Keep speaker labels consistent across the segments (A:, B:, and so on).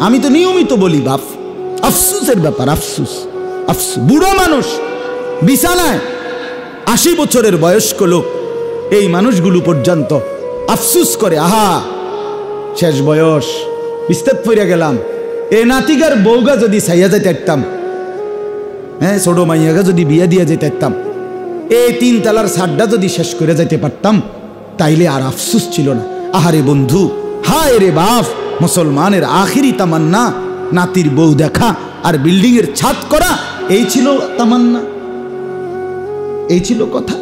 A: আমি তো নিয়মিত বলি বাপ, আফসুসের ব্যাপার, আফসুস আফসুস। বুড়ো মানুষ বিছানায়, 80 বছরের বয়স্ক লোক, এই মানুষগুলো পর্যন্ত আফসুস করে, আহা শেষ বয়স, বিস্তার পড়ে গেলাম। এ নাতিগার বউগা যদি সাইয়া যাইতে পারতাম, হ্যাঁ ছোট মাইয়াগা যদি বিয়ে দিয়ে যেতে পারতাম, এই 3 তালার ছাড়টা যদি শেষ করে যাইতে পারতাম, তাইলে আর আফসুস ছিল না। আহারে বন্ধু, হায় রে বাপ, মুসলমানের আখিরি তামান্না নাতির বউ দেখা আর বিল্ডিং এর ছাদ করা, এই ছিল তামান্না, এই ছিল কথা।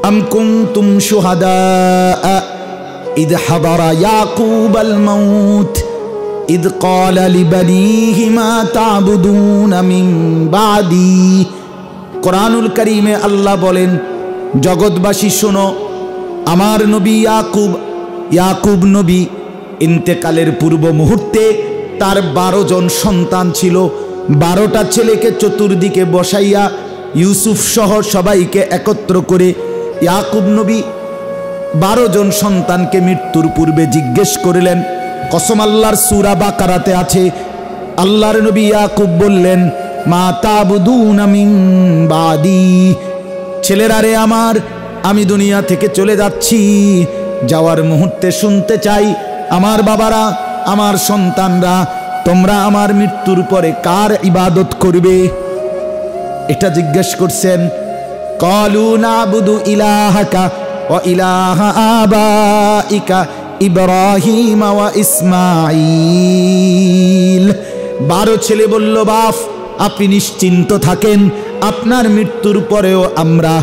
A: আম কুনতুম শুহাদা ইদ হাদারা ইয়াকুবাল মাউত ইদ ক্বালা লিবানিহি মা তা'বুদুনা মিন বাদি। কোরআনুল কারীমে আল্লাহ বলেন, জগৎবাসী শোনো, আমার নবী ইয়াকুব নবী ইন্তেকালের পূর্ব মুহূর্তে তার 12 জন সন্তান ছিল। 12টা ছেলেকে চতুর্দিকে বসাইয়া ইউসুফ সহ সবাইকে একত্র করে ইয়াকুব নবী 12 জন সন্তানকে মৃত্যুর পূর্বে জিজ্ঞেস করলেন। কসম আল্লাহর সূরা বাকারাতে আছে, আল্লাহর নবী ইয়াকুব বললেন, মা তা'বুদুনা মিন বাদি, ছেলেরা রে আমার, আমি দুনিয়া থেকে চলে যাচ্ছি, যাওয়ার মুহূর্তে শুনতে চাই আমার বাবারা, আমার সন্তানরা, তোমরা আমার মৃত্যুর পরে কার ইবাদত করবে? এটা জিজ্ঞেস করছেন। ক্বালু না'বুদু ইলাহাকা ওয়া ইলাহা আবাইকা ইব্রাহিম ওয়া ইসমাঈল। 12 ছেলে বলল, বাপ আপনি নিশ্চিন্ত থাকেন, আপনার মৃত্যুর পরেও আমরা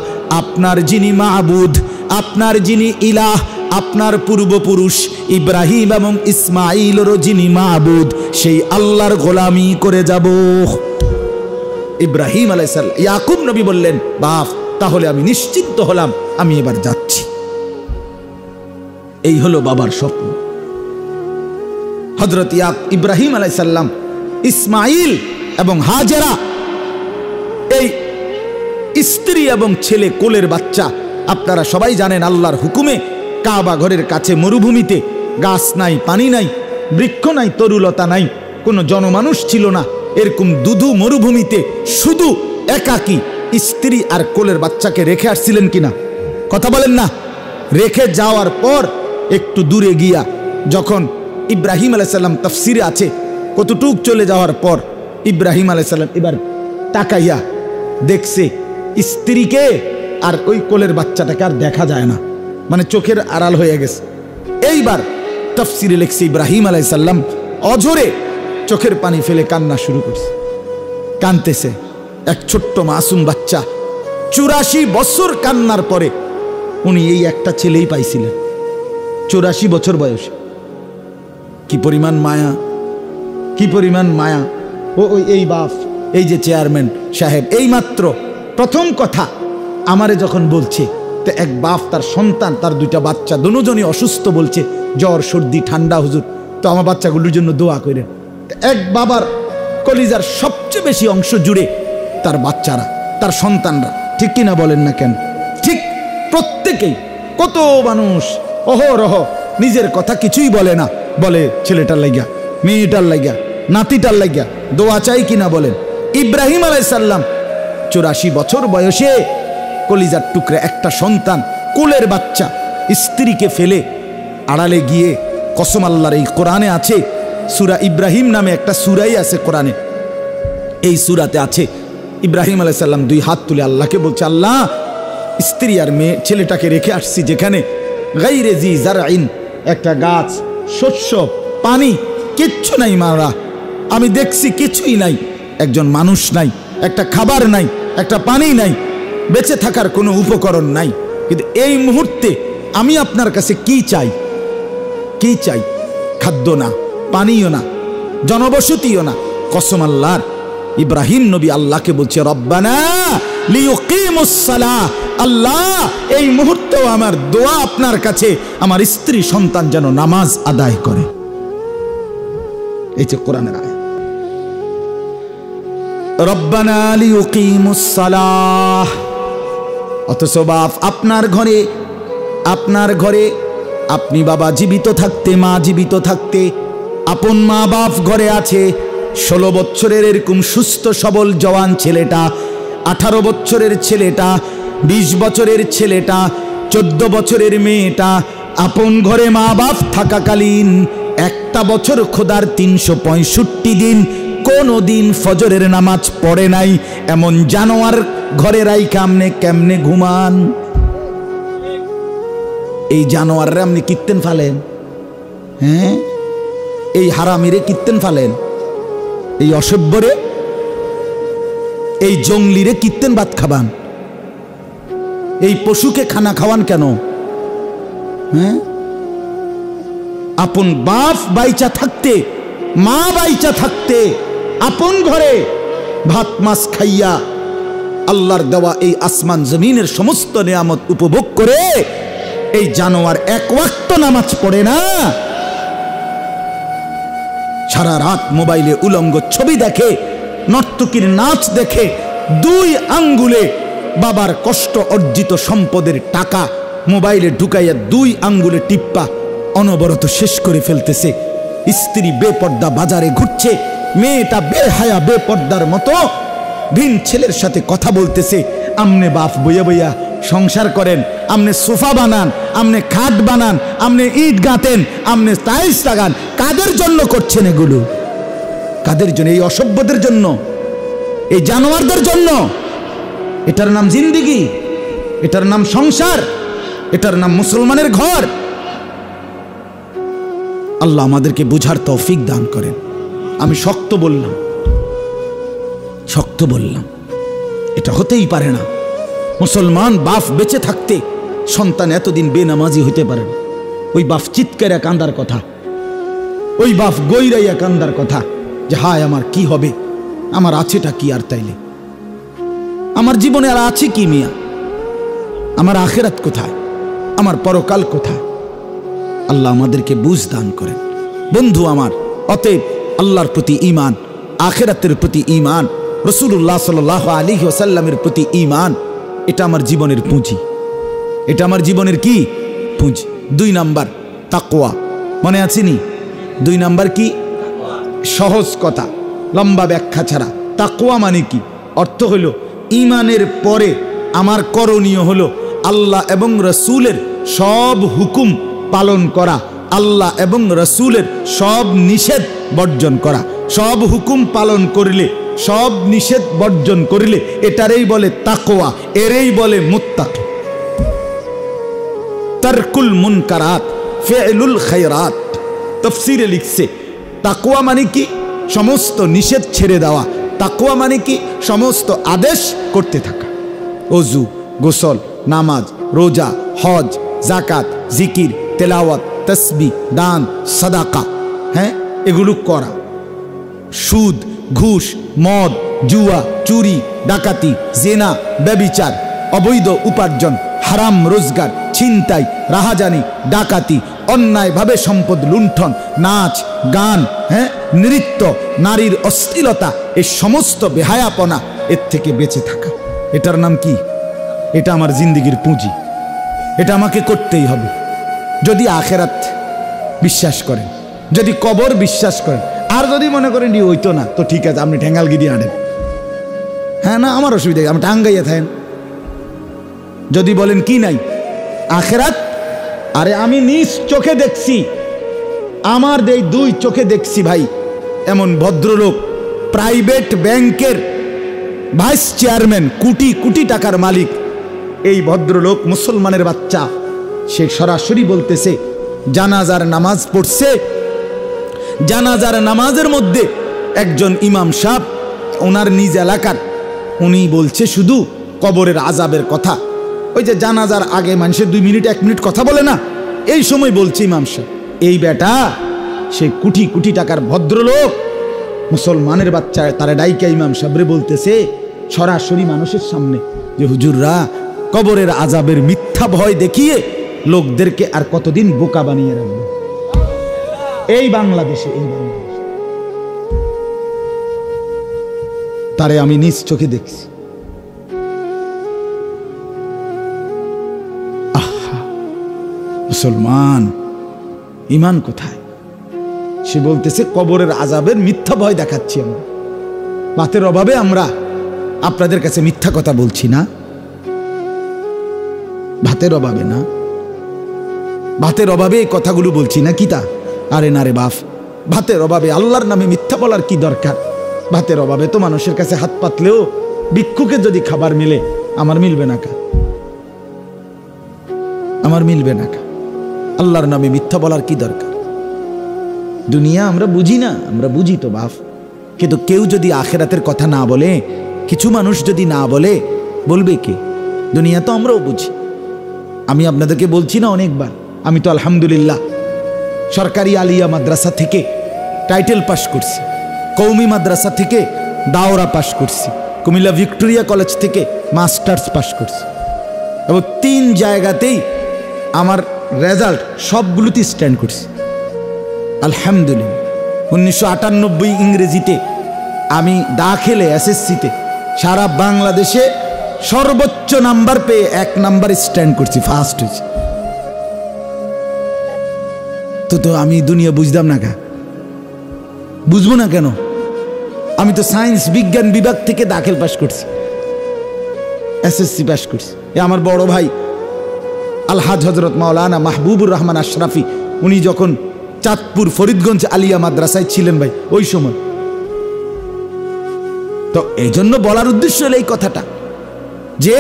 A: আপনার যিনি মাবুদ, আপনার যিনি ইলাহ, আপনার পূর্বপুরুষ ইব্রাহিম এবং ইসমাঈলেরও যিনি মাবুদ, সেই আল্লাহর গোলামি করে যাব। ইব্রাহিম আলাইহিস সালাম, ইয়াকুব নবী বললেন, বাপ তাহলে আমি নিশ্চিন্ত হলাম, আমি এবার যাচ্ছি। এই হলো বাবার স্বপ্ন। হযরত ইব্রাহিম আলাইহিস সালাম, ইসমাঈল এবং হাজেরা, এই স্ত্রী এবং ছেলে, কোলের বাচ্চা, আপনারা সবাই জানেন আল্লাহর হুকুমে কাবা ঘরের কাছে মরুভূমিতে, গাছ নাই, পানি নাই, বৃক্ষ নাই, তরুলতা নাই, কোনো জনমানুষ ছিল না, এরকম দুধু মরুভূমিতে শুধু একাকী স্ত্রী আর কোলের বাচ্চাকে রেখে আসছিলেন কিনা? কথা বলেন না। রেখে যাওয়ার পর একটু দূরে গিয়া যখন ইব্রাহিম আলাইহিস সালাম, তাফসিরে আছে, কতটুক চলে যাওয়ার পর ইব্রাহিম আলাইহিস সালাম এবার তাকাইয়া দেখছে স্ত্রীকে আর ওই কোলের বাচ্চাটাকে আর দেখা যায় না, মানে চোখের আড়াল হয়ে গেছে। এইবার তাফসিরে লিখছে ইব্রাহিম আলাইহিস সালাম অঝরে চোখের পানি ফেলে কান্না শুরু করছে, কাঁদতেছে। এক ছোট্ট মাসুম বাচ্চা, 84 বছর কান্নার পরে উনি এই একটা ছেলেই পাইছিলেন, 84 বছর বয়সে। কি পরিমাণ মায়া, কি পরিমাণ মায়া। ওই এই বাপ, এই যে চেয়ারম্যান সাহেব, এই মাত্র প্রথম কথা আমারে যখন বলছে, তো এক বাপ তার সন্তান, তার 2টা বাচ্চা, দুজনই অসুস্থ, বলছে জ্বর সর্দি ঠান্ডা, হুজুর তো আমার বাচ্চাগুলোর জন্য দোয়া করেন। এক বাবার কলিজার সবচেয়ে বেশি অংশ জুড়ে তার বাচ্চারা, তার সন্তানরা, ঠিক কিনা বলেন না কেন? ঠিক প্রত্যেকেই। কত মানুষ অহরহ নিজের কথা কিছুই বলে না, বলে ছেলেটার লাগিয়া, মেয়েটার লাগিয়া, নাতিটার লাগিয়া দোয়া চাই কিনা বলেন। ইব্রাহিম আলাইহিস সালাম 84 বছর বয়সে কলিজার টুকরা একটা সন্তান, কোলের বাচ্চা, স্ত্রীকে ফেলে আড়ালে গিয়ে, কসম আল্লাহর, এই কোরআনে আছে, সূরা ইব্রাহিম নামে একটা সূরাই আছে কোরআনে, এই সূরাতে আছে ইব্রাহিম আলাইহিস সালাম 2 হাত তুলে আল্লাহকে বলছে, আল্লাহ স্ত্রী আর মেয়ে ছেলেটাকে রেখে আসছি যেখানে, গায়রে জি জারইন, একটা গাছ, শস্য, পানি, কিচ্ছু নাই মারা, আমি দেখছি কিছুই নাই, একজন মানুষ নাই, একটা খাবার নাই, একটা পানি নাই, বেঁচে থাকার কোনো উপকরণ নাই। কিন্তু এই মুহূর্তে আমি আপনার কাছে কি চাই? কি চাই? খাদ্য না, পানিও না, জনবসতিও না। কসম আল্লাহর, ইব্রাহিম নবী আল্লাহকে বলছে, রব্বানা লিয়ুকিমুস সালাহ, আল্লাহ এই মুহূর্তেও আমার দোয়া আপনার কাছে, আমার স্ত্রী সন্তান যেন নামাজ আদায় করে। এই যে কোরআনের আয়াত, রব্বানা লিয়ুকিমুস সালাহ। অথচ বাপ আপনার ঘরে আপনি বাবা জীবিত থাকতে, মা জীবিত থাকতে আপন মা বাপ ঘরে আছে, 16 বছরের এরকম সুস্থ সবল জওয়ান ছেলেটা, 18 বছরের ছেলেটা, 20 বছরের ছেলেটা, 14 বছরের মেয়েটা আপন ঘরে মা বাপ থাকাকালীন একটা বছর খোদার 365 দিন কোনো দিন ফজরের নামাজ পড়ে নাই, এমন জানোয়ার ঘরে রাইখা আপনি কেমনে ঘুমান? এই জানোয়াররা আপনি কিত্তেন ফালেন? হ্যাঁ, এই হারামিরে কিত্তেন ফালেন? এই অসভ্যরে, এই জঙ্গলিরে কিত্তেন ভাত খাবান? এই পশুকে খানা খাওয়ান কেন? হ্যাঁ, আপন বাপ বাইচা থাকতে, মা বাইচা থাকতে আপন ঘরে ভাত মাছ খাইয়া আল্লাহর দেওয়া এই আসমান জমিনের সমস্ত নিয়ামত উপভোগ করে এই জানোয়ার এক ওয়াক্ত নামাজ পড়ে না, সারা রাত মোবাইলে উলঙ্গ ছবি দেখে, নর্তকীর নাচ দেখে, 2 আঙ্গুলে বাবার কষ্ট অর্জিত সম্পদের টাকা মোবাইলে ঢুকাইয়া 2 আঙ্গুলে টিপ্পা অনবরত শেষ করে ফেলতেছে। স্ত্রী বেপর্দা বাজারে ঘুরছে, মেয়েটা বেহায়া বেপর্দার মতো ভিন ছেলের সাথে কথা বলতেছে। আমনে বাপ বইয়া বইয়া সংসার করেন, আমনে সোফা বানান, আমনে খাট বানান, আমনে ইট গাঁথেন, আমনে টাইলস লাগান, কাদের জন্য করছেন এগুলো? কাদের জন্য? এই অসভ্যদের জন্য, এই জানোয়ারদের জন্য। এটার নাম জিন্দিগি, এটার নাম সংসার, এটার নাম মুসলমানের ঘর। আল্লাহ আমাদেরকে বুঝার তৌফিক দান করেন। আমি শক্ত বললাম, শক্ত বললাম, এটা হতেই পারে না। মুসলমান বাপ বেঁচে থাকতে সন্তান এতদিন বেনামাজি হইতে পারে না। ওই বাপ চিৎকারে কান্দার কথা, ওই বাপ গৈরাইয়া কান্দার কথা যে হায় আমার কি হবে, আমার আছেটা কি? আর তাইলে আমার জীবনে আর আছে কি মিয়া? আমার আখিরাত কোথায়? আমার পরকাল কোথায়? আল্লাহ আমাদেরকে বুঝ দান করেন। বন্ধু আমার, অতএব আল্লাহর প্রতি ঈমান, আখিরাতের প্রতি ঈমান, রাসূলুল্লাহ সাল্লাল্লাহু আলাইহি ওয়াসাল্লামের প্রতি ঈমান, এটা আমার জীবনের পুঁজি। এটা আমার জীবনের কি পুঁজি? 2 নাম্বার তাকওয়া। মনে আছে নি? 2 নাম্বার কি? সহজ কথা, লম্বা ব্যাখ্যা ছাড়া। তাকওয়া মানে কি? অর্থ হলো ঈমানের পরে আমার করণীয় হলো আল্লাহ এবং রাসূলের সব হুকুম পালন করা, আল্লাহ এবং রাসূলের সব নিষেধ বর্জন করা। সব হুকুম পালন করলে, সব নিষেধ বর্জন করলে এটারই বলে তাকওয়া, এরই বলে মুত্তাকি। তারকুল মুনকারাত ফি'লুল খায়রাত। তাফসীরে লিখছে তাকওয়া মানে কি? সমস্ত নিষেধ ছেড়ে দেওয়া। তাকওয়া মানে কি? সমস্ত আদেশ করতে থাকা। ওযু, গোসল, নামাজ, রোজা, হজ, যাকাত, জিকির, তেলাওয়াত, তাসবিহ, দান, সাদাকা, হ্যাঁ, এগুলো করা। সুদ, ঘুষ, মদ, জুয়া, চুরি, ডাকাতি, জেনা, ব্যভিচার, অবৈধ উপার্জন, হারাম রোজগার, ছিনতাই, রাহাজানি, ডাকাতি, অন্যায়ভাবে সম্পদ লুণ্ঠন, নাচ গান, হ্যাঁ, নৃত্য, নারীর অশ্লীলতা, এই সমস্ত বেহায়াপনা, এর থেকে বেঁচে থাকা। এটার নাম কি? এটা আমার জিন্দেগির পুঁজি। এটা আমাকে করতেই হবে। যদি আখেরাত বিশ্বাস করেন, যদি কবর বিশ্বাস করেন, আর যদি মনে করেন হইতো না, তো ঠিক আছে, আপনি ঠেঙ্গালগিরি আনেন। হ্যাঁ, না আমার অসুবিধা, আমি টাঙ্গাইয়া থাকেন। যদি বলেন কি নাই আখেরাত, আরে আমি নিজ চোখে দেখছি, আমার এই 2 চোখে দেখছি ভাই। এমন ভদ্রলোক, প্রাইভেট ব্যাংকের ভাইস চেয়ারম্যান, কোটি কোটি টাকার মালিক, এই ভদ্রলোক মুসলমানের বাচ্চা, সে সরাসরি বলতেছে জানাজার নামাজ পড়ছে, জানাজার নামাজের মধ্যে একজন ইমাম সাহেব, ওনার নিজ এলাকার, উনি বলছে শুধু কবরের আযাবের কথা। ওই যে জানাজার আগে মানুষের 2 মিনিট 1 মিনিট কথা বলে না, এই সময় বলছে ইমাম সাহেব। এই বেটা সে কোটি কোটি টাকার ভদ্রলোক, মুসলমানের বাচ্চা, তারা ডাইকা ইমাম সাহেবরে বলতেছে সরাসরি মানুষের সামনে যে হুজুররা কবরের আযাবের মিথ্যা ভয় দেখিয়ে লোকদেরকে আর কতদিন বোকা বানিয়ে রাখবে। এই বাংলাদেশে, এই বাংলাদেশে তারে আমি নিজ চোখে দেখছি। আহা মুসলমান, ঈমান কোথায়? সে বলতেছে কবরের আযাবের মিথ্যা ভয় দেখাচ্ছি আমরা, ভাতের অভাবে আমরা আপনাদের কাছে মিথ্যা কথা বলছি না, ভাতের অভাবে না, ভাতের অভাবে এই কথাগুলো বলছি না কি তা? আরে না রে বাপ, ভাতের অভাবে আল্লাহর নামে মিথ্যা বলার কি দরকার? ভাতের অভাবে তো মানুষের কাছে হাত পাতলেও ভিক্ষুকের যদি খাবার মিলে আমার মিলবে না কা? আমার মিলবে না কা? আল্লাহর নামে মিথ্যা বলার কি দরকার? দুনিয়া আমরা বুঝি না, আমরা বুঝি তো বাপ, কিন্তু কেউ যদি আখেরাতের কথা না বলে, কিছু মানুষ যদি না বলে, বলবে কে? দুনিয়া তো আমরাও বুঝি। আমি আপনাদেরকে বলছি না অনেকবার, আমি তো আলহামদুলিল্লাহ সরকারি আলিয়া মাদ্রাসা থেকে টাইটেল পাস করছি, কৌমি মাদ্রাসা থেকে দাওরা পাস করছি, কুমিল্লা ভিক্টোরিয়া কলেজ থেকে মাস্টার্স পাস করছি, এবং 3 জায়গাতেই আমার রেজাল্ট সবগুলোতে স্ট্যান্ড করছি আলহামদুলিল্লাহ। 1998 ইংরেজিতে আমি দাখিলে এসএসসিতে সারা বাংলাদেশে সর্বোচ্চ নাম্বার পেয়ে 1 নাম্বার স্ট্যান্ড করছি, ফার্স্ট হয়েছি। তো আমি দুনিয়া বুঝতাম না কা? বুঝবো না কেন? আমি তো সায়েন্স বিজ্ঞান বিভাগ থেকে দাখিল পাস করছি, এসএসসি পাস করছি। আমার বড় ভাই আলহাজ হজরত মাওলানা মাহবুবুর রহমান আশরাফি, উনি যখন চাঁদপুর ফরিদগঞ্জ আলিয়া মাদ্রাসায় ছিলেন ভাই ওই সময়, তো এই জন্য বলার উদ্দেশ্য হলো এই কথাটা যে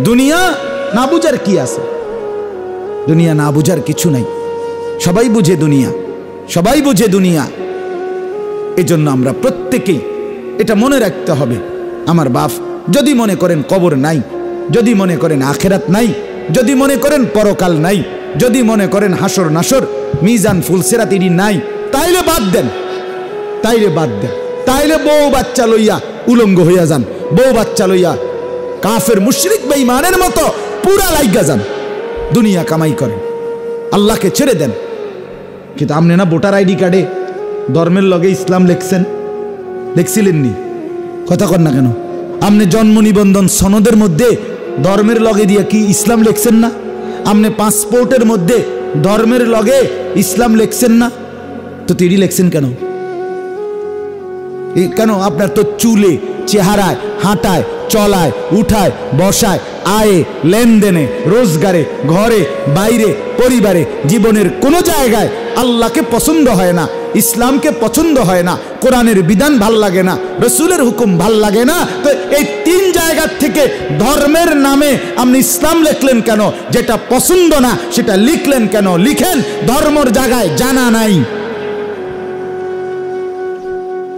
A: দুনিয়া না বুঝার কি আছে? দুনিয়া না বুঝার কিছু নাই, সবাই বুঝে দুনিয়া, সবাই বুঝে দুনিয়া। এজন্য আমরা প্রত্যেকেই এটা মনে রাখতে হবে। আমার বাপ, যদি মনে করেন কবর নাই, যদি মনে করেন আখেরাত নাই, যদি মনে করেন পরকাল নাই, যদি মনে করেন হাসর নাসর মিজান ফুলসিরাত ইডি নাই, তাইলে বাদ দেন, তাইলে বাদ দেন, তাইলে বউ বাচ্চা লইয়া উলঙ্গ হইয়া যান, বউ বাচ্চা লইয়া কাফের মুশরিক বেঈমানের মতো পুরা লাইগা যান, দুনিয়া কামাই করেন, আল্লাহকে ছেড়ে দেন। কিন্তু আপনি না ভোটার আইডি কার্ডে ধর্মের লগে ইসলাম লেখছেন, লেখছিলেননি? কথা কর না কেন? আপনি জন্ম নিবন্ধন সনদের মধ্যে ধর্মের লগে দিয়ে কি ইসলাম লেখছেন না? আপনি পাসপোর্টের মধ্যে ধর্মের লগে ইসলাম লেখছেন না? তো তিরি লেখছেন কেন? কেন? আপনার তো চুলে, চেহারায়, হাঁটায়, চলায়, উঠায়, বসায়, আয়ে, লেনদেনে, রোজগারে, ঘরে, বাইরে, পরিবারে, জীবনের কোনো জায়গায় আল্লাহকে পছন্দ হয় না, ইসলামকে পছন্দ হয় না, কোরআনের বিধান ভাল লাগে না, রসুলের হুকুম ভাল লাগে না। তো এই 3 জায়গার থেকে ধর্মের নামে আপনি ইসলাম লিখলেন কেন? যেটা পছন্দ না সেটা লিখলেন কেন? লিখেন ধর্মের জায়গায় জানা নাই।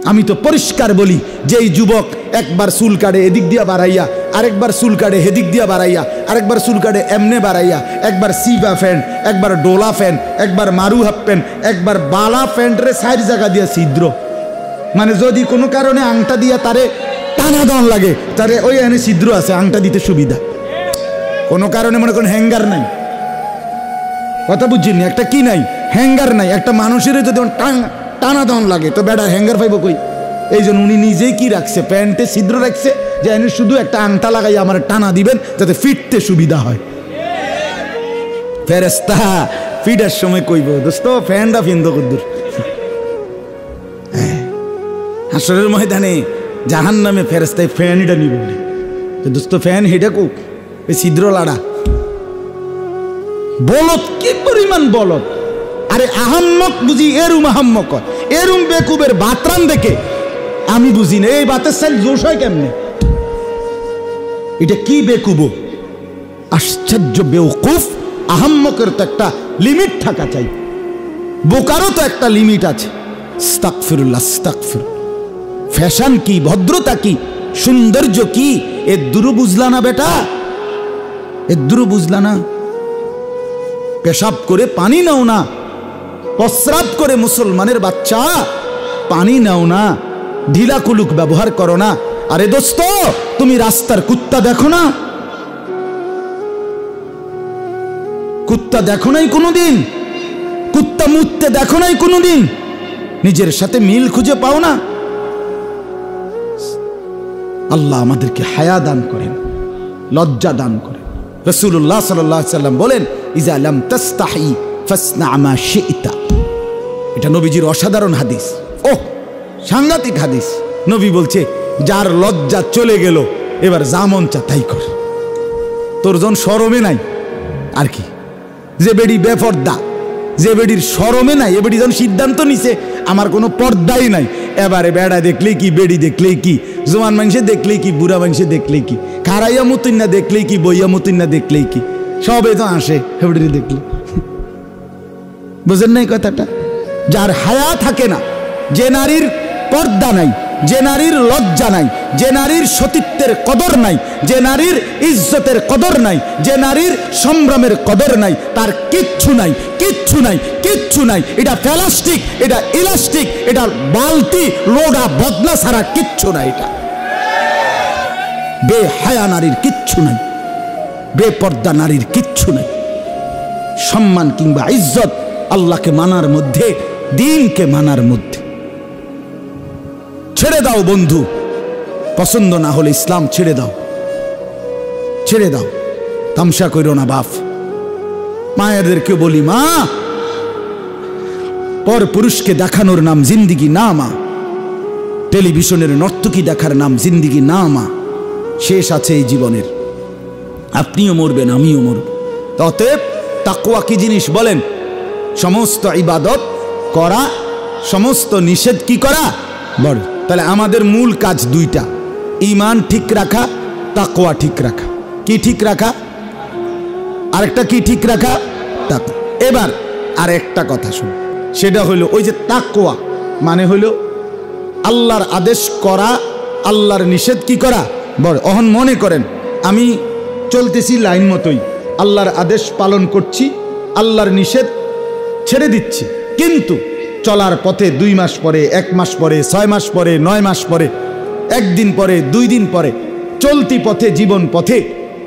A: আমি তো পরিষ্কার বলি যে এই যুবক একবার চুল কাটে এদিক দিয়া বাড়াইয়া, আরেকবার চুল কাটে হেদিক দিয়া বাড়াইয়া, আরেকবার চুল কাটে এমনে বাড়াইয়া, একবার সিবা প্যান্ট, একবার ডোলা প্যান্ট, একবার মারু হাফ প্যান্ট, একবার বালা প্যান্টরে 4 জায়গা দিয়া ছিদ্র, মানে যদি কোনো কারণে আংটা দিয়া তারে টানা দন লাগে, তারে ওই এনে ছিদ্র আছে, আংটা দিতে সুবিধা। কোনো কারণে মনে করেন হ্যাঙ্গার নাই, কথা বুঝছেন? একটা কি নাই? হ্যাঙ্গার নাই। একটা মানুষের যদি টানা দন লাগে তো বেড়া হ্যাঙ্গার পাইব কই? এই জন্য উনি নিজেই কি রাখছে, প্যান্টে ছিদ্র রাখছে, যে এনে শুধু একটা আংটা লাগাই আমার টানা দিবেন যাতে ফিটতে সুবিধা হয়। ফেরেস্তা ফিটার সময় কইব, দোস্ত ফ্যানটা ফিন্দো কদ্দুর। হাসরের ময়দানে জাহান্নামে ফেরেস্তায় ফ্যানটা নিব, দোস্ত ফ্যান হেটা কুক এই ছিদ্র লাড়া। বলত কি পরিমাণ বলত! আরে আহাম্মক বুঝি এরুম আহাম্মক, এরুম বেকুবের বাতরান দেখে আমি বুঝি না এই বাতের সাইল জোশ হয় কেমনে? এটা কি বেকুব, আশ্চর্য বেউকুফ! আহাম্মকের তো একটা লিমিট থাকা চাই, বোকারও তো একটা লিমিট আছে। আস্তাগফিরুল্লাহ, আস্তাগফিরুল্লাহ। ফ্যাশন কি, ভদ্রতা কি, সৌন্দর্য কি, এর দূর বুঝলা না বেটা, এর দূর বুঝলা না? পেশাব করে পানি নাও না, প্রস্রাব করে মুসলমানের বাচ্চা পানি নাও না, ঢিলা কুলুক ব্যবহার করো না। আরে দোস্ত, তুমি রাস্তার কুত্তা দেখো না? কুত্তা দেখো নাই কোনোদিন? কুত্তা মুততে দেখো নাই কোনোদিন? নিজের সাথে মিল খুঁজে পাও না? আল্লাহ আমাদেরকে হায়া দান করেন, লজ্জা দান করেন। রাসূলুল্লাহ সাল্লাল্লাহু আলাইহি ওয়াসাল্লাম বলেন, ইজা লাম তাস্তাহি ফাসনা মা শি'তা। এটা নবীজির অসাধারণ হাদিস। ওহ, সাংঘাতিক হাদিস। নবী বলছে, যার লজ্জা চলে গেল এবার যা মন চা তাই কর, তোর জন শরমে নাই আর কি। যে বেড়ি বেপর্দা, যে বেড়ির শরমে নাই, এ বেড়ি যখন সিদ্ধান্ত নিছে আমার কোনো পর্দাই নাই, এবারে বেড়া দেখলেই কি, বেড়ি দেখলেই কি, জোয়ান মানুষে দেখলেই কি, বুড়া মানুষে দেখলেই কি, খারাইয়া মতুন না দেখলেই কি, বইয়া মতুন না দেখলেই কি, সবে তো আসে হেবড়ি দেখলে। বুঝেন নাই কথাটা? যার হায়া থাকে না, যে নারীর পর্দা নাই, যে নারীর লজ্জা নাই, যে নারীর সতীত্বের কদর নাই, যে নারীর ইজ্জতের কদর নাই, যে নারীর সংগ্রামের কদর নাই, তার কিচ্ছু নাই, কিচ্ছু নাই, কিচ্ছু নাই। এটা প্লাস্টিক, এটা ইলাস্টিক, এটা বালতি লোডা বদলা ছাড়া কিচ্ছু নাই। এটা বেহায়া নারীর কিচ্ছু নাই, বেপর্দা নারীর কিচ্ছু নাই। সম্মান কিংবা ইজ্জত আল্লাহকে মানার মধ্যে, দ্বীনকে মানার মধ্যে। ছেড়ে দাও বন্ধু, পছন্দ না হলে ইসলাম ছেড়ে দাও, ছেড়ে দাও, তামসা কইরো না বাপ। মায়েদেরকে বলি, মা, পর পুরুষকে দেখানোর নাম জিন্দিগি না মা, টেলিভিশনের নর্তকী দেখার নাম জিন্দিগি না মা। শেষ আছে এই জীবনের, আপনিও মরবেন, আমিও মরব। অতএব তাকওয়া কি জিনিস বলেন? সমস্ত ইবাদত করা, সমস্ত নিষেধ কি করা বড়। তাহলে আমাদের মূল কাজ দুইটা, ঈমান ঠিক রাখা, তাকওয়া ঠিক রাখা। কি ঠিক রাখা? আরেকটা কি ঠিক রাখা? তাকওয়া। এবার আর একটা কথা শুন, সেটা হলো ওই যে তাকওয়া মানে হলো আল্লাহর আদেশ করা, আল্লাহর নিষেধ কি করা বড়। অহন মনে করেন আমি চলতেছি লাইন মতোই, আল্লাহর আদেশ পালন করছি, আল্লাহর নিষেধ ছেড়ে দিচ্ছি, কিন্তু চলার পথে 2 মাস পরে, 1 মাস পরে, 6 মাস পরে, 9 মাস পরে, 1 দিন পরে, 2 দিন পরে, চলতি পথে, জীবন পথে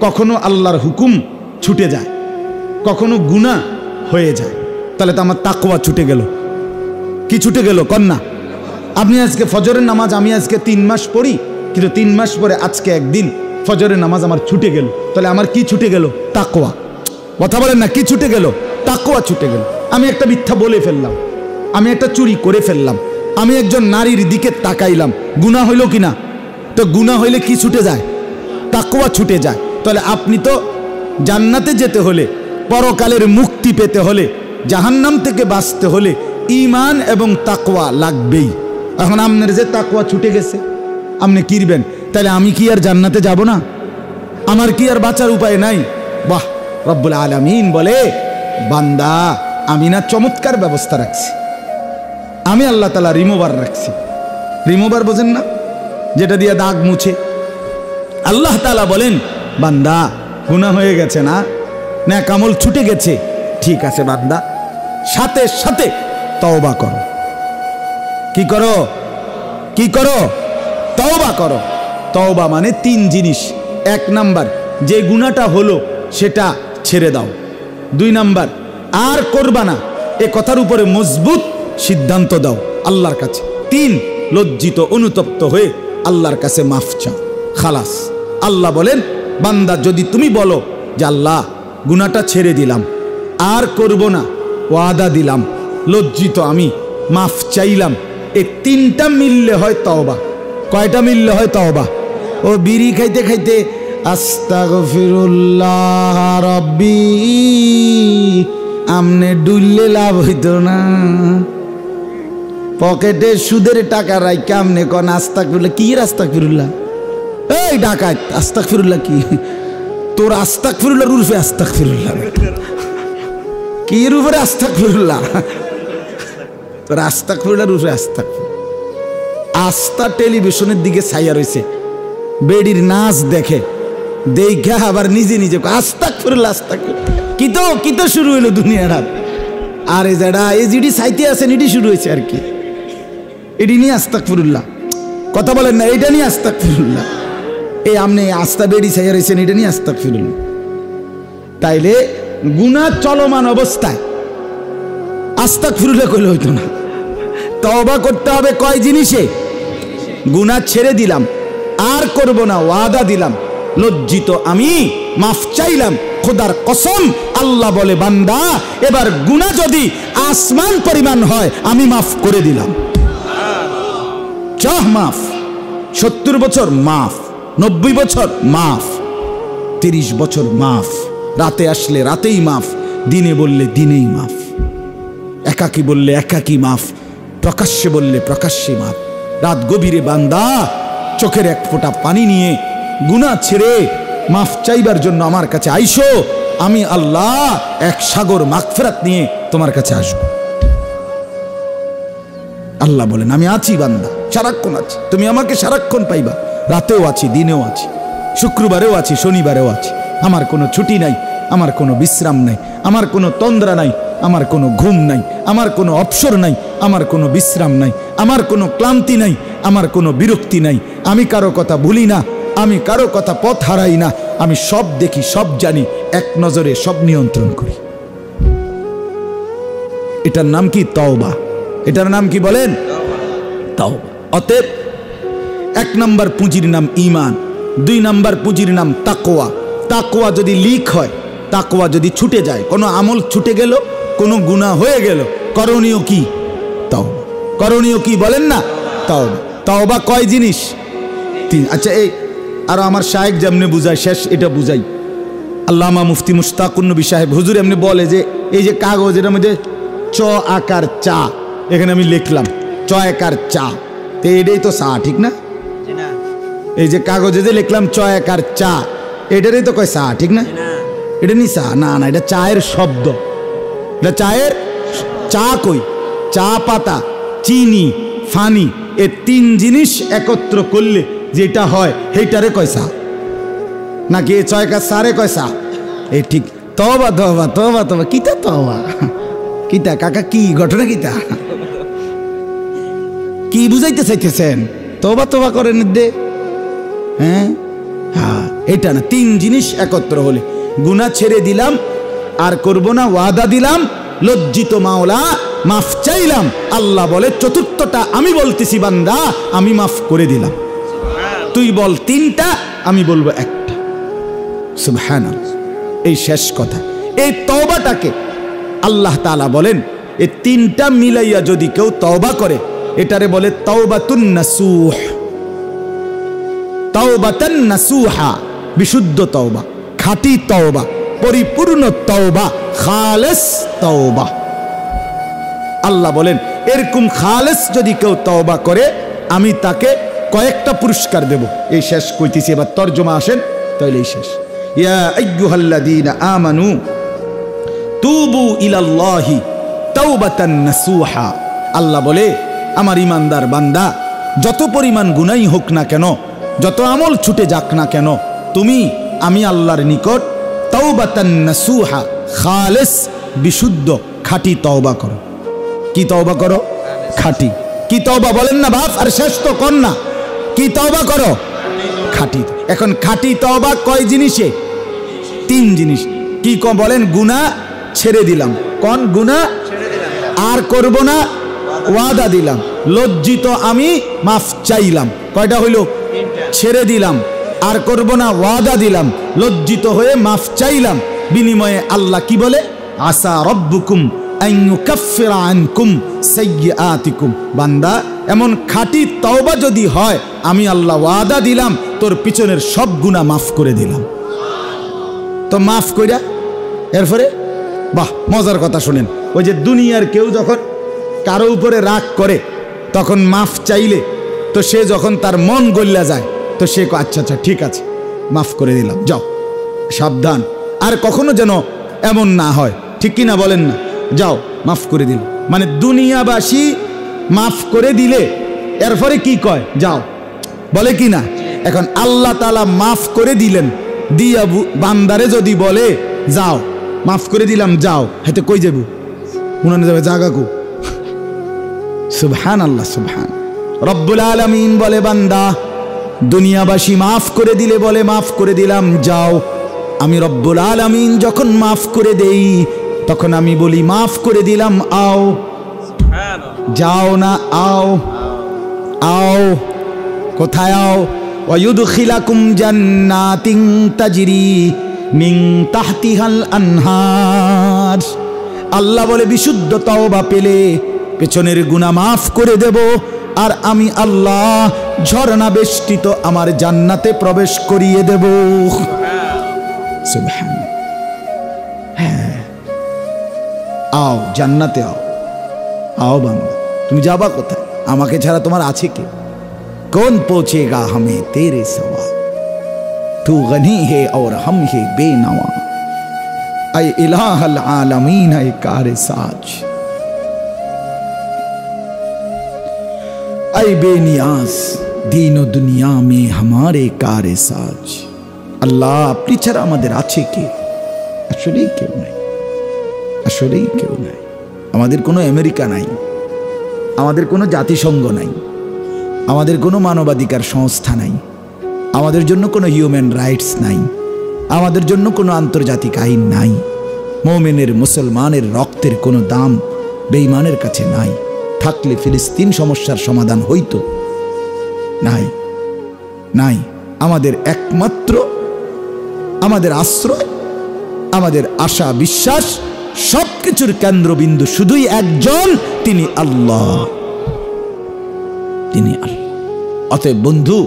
A: কখনো আল্লাহর হুকুম ছুটে যায়, কখনো গুনাহ হয়ে যায়, তাহলে তো আমার তাকওয়া ছুটে গেল। কি ছুটে গেল কন্যা? আপনি আজকে ফজরের নামাজ আমি আজকে 3 মাস পড়ি, কিন্তু 3 মাস পরে আজকে একদিন ফজরের নামাজ আমার ছুটে গেল, তাহলে আমার কি ছুটে গেল? তাকওয়া। কথা বলেন না, কি ছুটে গেল? তাকওয়া ছুটে গেল। আমি একটা মিথ্যা বলে ফেললাম, আমি একটা চুরি করে ফেললাম, আমি একজন নারীর দিকে তাকাইলাম, গুনাহ হইল কিনা? তো গুনাহ হইলে কি ছুটে যায়? তাকওয়া ছুটে যায়। তাহলে আপনি তো জান্নাতে যেতে হলে, পরকালের মুক্তি পেতে হলে, জাহান্নাম থেকে বাঁচতে হলে ঈমান এবং তাকওয়া লাগবেই। এখন আপনার যে তাকওয়া ছুটে গেছে, আপনি কিরবেন? তাহলে আমি কি আর জান্নাতে যাব না? আমার কি আর বাঁচার উপায় নাই? বাহ, রব্বুল আলামিন বলে, বান্দা আমি না চমৎকার ব্যবস্থা রাখছি, আমি আল্লাহ তাআলা রিমুভার রাখছি। রিমুভার বোঝেন না? যেটা দিয়ে দাগ মুছে। আল্লাহ তাআলা বলেন, বান্দা গুনাহ হয়ে গেছে না, নেক আমল ছুটে গেছে, ঠিক আছে বান্দা, সাথে সাথে তওবা করো। কি করো? কি করো? তওবা করো। তওবা মানে 3 জিনিস। 1 নাম্বার, যে গুনাহটা হলো সেটা ছেড়ে দাও। 2 নাম্বার, আর করবা না, এ কথার উপরে মজবুত সিদ্ধান্ত দাও আল্লাহর কাছে। 3, লজ্জিত অনুতপ্ত হয়ে আল্লাহর কাছে মাফ চাও, খালাস। আল্লাহ বলেন, বান্দা যদি তুমি বলো যে আল্লাহ গুনাহটা ছেড়ে দিলাম, আর করব না, ওয়াদা দিলাম, লজ্জিত আমি, মাফ চাইলাম, এই 3টা মিললে হয় তওবা। কয়টা মিললে হয় তওবা? ও বিড়ি খাইতে খাইতে আস্তাগফিরুল্লাহ রাব্বি, আমনে ডুললে লাভ হইতো না। পকেটে সুদের টাকা রাইখা আমনে কোন আস্তাগফিরুল্লাহ? কি আস্তাগফিরুল্লাহ? এই ডাকাত, আস্তাগফিরুল্লাহ কি? তোর আস্তাগফিরুল্লাহর উরফে আস্তাগফিরুল্লাহ, কি রূপে আস্তাগফিরুল্লাহ? তোর আস্তাগফিরুল্লাহর উরফে আস্তাগফিরুল্লাহ। আস্তা টেলিভিশনের দিকে ছাইয়া রয়েছে, বেডির নাচ দেখে, দেখা আবার নিজে নিজে আস্তাগফিরুল্লাহ, আস্তাগফিরুল্লাহ। কি তো শুরু হইলো দুনিয়াটা। আর এই যারা এই জিডি সাইতে আছেন, এটি শুরু হয়েছে আর কি, এটি নিয়ে আস্তাগফিরুল্লাহ। কথা বলেন না, এটা নিয়ে আস্তাগফিরুল্লাহ। এই আপনি আস্তা বেডি ছাইয়া রয়েছেন, এটা নিয়ে আস্তাগফিরুল্লাহ। তাইলে গুনাহ চলমান অবস্থায় আস্তাগফিরুল্লাহ কইলে হইতো না। তওবা করতে হবে কয় জিনিসে? গুনাহ ছেড়ে দিলাম, আর করব না, ওয়াদা দিলাম, লজ্জিত আমি মাফ চাইলাম। খোদার কসম, আল্লাহ বলে বান্দা এবার গুনাহ যদি আসমান পরিমাণ হয় আমি মাফ করে দিলাম। চাহ মাফ, 70 বছর মাফ, 90 বছর মাফ, 30 বছর মাফ, রাতে আসলে রাতেই মাফ, দিনে বললে দিনেই মাফ, একাকী বললে একাকী মাফ, প্রকাশ্যে বললে প্রকাশ্যে মাফ। রাত গভীরে বান্দা চোখের এক ফোঁটা পানি নিয়ে গুনাহ ছেড়ে মাফ চাইবার জন্য আমার কাছে আইসো, আমি আল্লাহ এক সাগর মাগফিরাত নিয়ে তোমার কাছে আসব। আল্লাহ বলেন আমি আছি বান্দা, সারাক্ষণ আছি, তুমি আমাকে সারাক্ষণ পাইবা, রাতেও আছি, দিনেও আছি, শুক্রবারেও আছি, শনিবারেও আছি। আমার কোনো ছুটি নাই, আমার কোনো বিশ্রাম নাই, আমার কোনো তন্দ্রা নাই, আমার কোনো ঘুম নাই, আমার কোনো অবসর নাই, আমার কোনো বিশ্রাম নাই, আমার কোনো ক্লান্তি নাই, আমার কোনো বিরক্তি নাই। আমি কারো কথা ভুলি না, আমি কারো কথা পথ হারাই না, আমি সব দেখি, সব জানি, এক নজরে সব নিয়ন্ত্রণ করি। এটার নাম কি? তওবা। এটার নাম কি বলেন? তওবা। অতএব 1 নম্বর পুঁজির নাম ঈমান, 2 নম্বর পুঁজির নাম তাকওয়া। তাকওয়া যদি লিক হয়, তাকওয়া যদি ছুটে যায়, কোনো আমল ছুটে গেল, কোনো গুনাহ হয়ে গেল, করণীয় কি? তওবা। করণীয় কি বলেন না? তওবা। তওবা কয় জিনিস? 3। আচ্ছা, এই আর আমার শায়েখ যেমনি বুঝায়, শেষ এটা বুঝাই। আল্লামা মুফতি মুশতাকুন নবী সাহেব হুজুর এমনি বলে যে এই যে কাগজ, এটার মধ্যে চ আকার চা, এখানে আমি লিখলাম চ আকার চা, তো এটাই তো চা, ঠিক না? এই যে কাগজে যে লিখলাম চ আকার চা, এটারই তো কয় চা, ঠিক না? এটা নি চা না, না, এটা চায়ের শব্দ, এটা চায়ের চা কই, চা পাতা, চিনি, ফানি, এই 3 জিনিস একত্র করলে যেটা হয় সেইটারে কয় চা, নাকি এই চয়কা সারে কয় চা? এই ঠিক। তওবা তওবা তওবা তওবা, কিতা তওবা, কিতা কাকা, কি ঘটনা, কিতা কি বুঝাইতে চাইতেছেন? তওবা তওবা করেন দে, হ্যাঁ হ্যাঁ, এটা না, 3 জিনিস একত্র হলে গুনাহ ছেড়ে দিলাম, আর করব না, ওয়াদা দিলাম, লজ্জিত মাওলা মাফ চাইলাম। আল্লাহ বলে চতুর্থটা আমি বলতেছি বান্দা আমি মাফ করে দিলাম। তুই বল 3টা, আমি বলবো 1টা। সুবহানাল্লাহ। এই শেষ কথা। এই তওবাটাকে আল্লাহ তাআলা বলেন এই 3টা মিলাইয়া যদি কেউ তওবা করে, এটারে বলে তাওবাতুন নাসুহ। তাওবাতান নাসুহা, বিশুদ্ধ তওবা, খাঁটি তওবা, পরিপূর্ণ তওবা, খালেস তওবা। আল্লাহ বলেন এরকম খালেস যদি কেউ তওবা করে আমি তাকে কয়েকটা পুরস্কার দেব। এই শেষ কইতেছি, এবার তরজমা আসেন, তাহলে এই শেষ। ইয়া আইয়ুহাল্লাযীনা আমানু তুবু ইলাল্লাহি তাওবাতান নাসুহা। আল্লাহ বলে আমার ইমানদার বান্দা, যত পরিমাণ গুনাই হোক না কেন, যত আমল ছুটে যাক না কেন, তুমি আমি আল্লাহর নিকট তাওবাতান নাসুহা, খালেস, বিশুদ্ধ, খাঁটি তওবা করো। কি তওবা করো? খাঁটি। কি তওবা বলেন না বাপ? আর শেষ তো কর না, কি তওবা করো? খাঁটি। এখন খাঁটি তওবা কয় জিনিসে? 3 জিনিস। কি বলেন? গুনাহ ছেড়ে দিলাম, কোন গুনাহ আর করব না, ওয়াদা দিলাম, লজ্জিত আমি মাফ চাইলাম, কয়টা হইল? ছেড়ে দিলাম, আর করব না, ওয়াদা দিলাম, লজ্জিত হয়ে মাফ চাইলাম। বিনিময়ে আল্লাহ কি বলে? আসা রব্বুকুম আন ইউকাফিরা আনকুম সাইয়্যাতিকুম। বান্দা এমন খাঁটি তওবা যদি হয়, আমি আল্লাহ ওয়াদা দিলাম তোর পিছনের সব গুনাহ মাফ করে দিলাম। তো মাফ কইরা এরপরে বাহ, মজার কথা শুনেন। ওই যে দুনিয়ার কেউ যখন কারো উপরে রাগ করে, তখন মাফ চাইলে তো সে যখন তার মন গল্লা যায়, তো সে আচ্ছা আচ্ছা ঠিক আছে মাফ করে দিলাম, যাও, সাবধান, আর কখনো যেন এমন না হয়, ঠিক কিনা বলেন না? যাও মাফ করে দিল, মানে দুনিয়াবাসী মাফ করে দিলে এরপরে কি কয়? যাও, বলে কি না? এখন আল্লাহ তাআলা মাফ করে দিলেন, দিয়া বান্দারে যদি বলে যাও মাফ করে দিলাম, যাও, হেতে কই যাবো? উনানে যাবে জাগাকু। সুবহানাল্লাহ, সুবহান। রব্বুল আলামিন বলে বান্দা দুনিয়াবাসী মাফ করে দিলে বলে মাফ করে দিলাম, যাও। আমি রব্বুল আলামিন যখন মাফ করে দেই তখন আমি বলি মাফ করে দিলাম, আও। যাও না, আও। আও কোথায়? আও ওয়ায়ুদখিলাকুম জান্নাতিন তাজরি মিন তাহতিহাল আনহার। আল্লাহ বলে বিশুদ্ধ তওবা পেলে পেছনের গুনাহ মাফ করে দেব, আর আমি আল্লাহ ঝর্ণা বেষ্টিত আমার জান্নাতে প্রবেশ করিয়ে দেব। সুবহানাল্লাহ। হ্যাঁ, আও জান্নাতে আও, आओ बांदा, तुम जाबा कोথায়? আমাকে ছাড়া তোমার আছে কে? कौन पहुंचेगा हमें तेरे सिवा, तू गनी है और हम है बेनवा, ऐ इलाहल आलमीन ऐ कार साज, ऐ बेनियाज दीन व दुनिया में हमारे कार साज। আল্লাহ আপনি ছাড়া আমাদের আছে কে? আসলেই কেউ নাই, আসলেই কেউ নাই। আমাদের কোনো আমেরিকা নাই, আমাদের কোনো জাতিসংঘ নাই, আমাদের কোনো মানবাধিকার সংস্থা নাই, আমাদের জন্য কোনো হিউম্যান রাইটস নাই, আমাদের জন্য কোনো আন্তর্জাতিক আইন নাই। মুমিনের মুসলমানের রক্তের কোনো দাম বেঈমানের কাছে নাই। থাকলে ফিলিস্তিন সমস্যার সমাধান হইতো, নাই, নাই। আমাদের একমাত্র আমাদের আশ্রয়, আমাদের আশা বিশ্বাস, সবকিছুর কেন্দ্রবিন্দু শুধুই একজন, তিনি আল্লাহ, তিনি আল্লাহ। অতএব বন্ধু,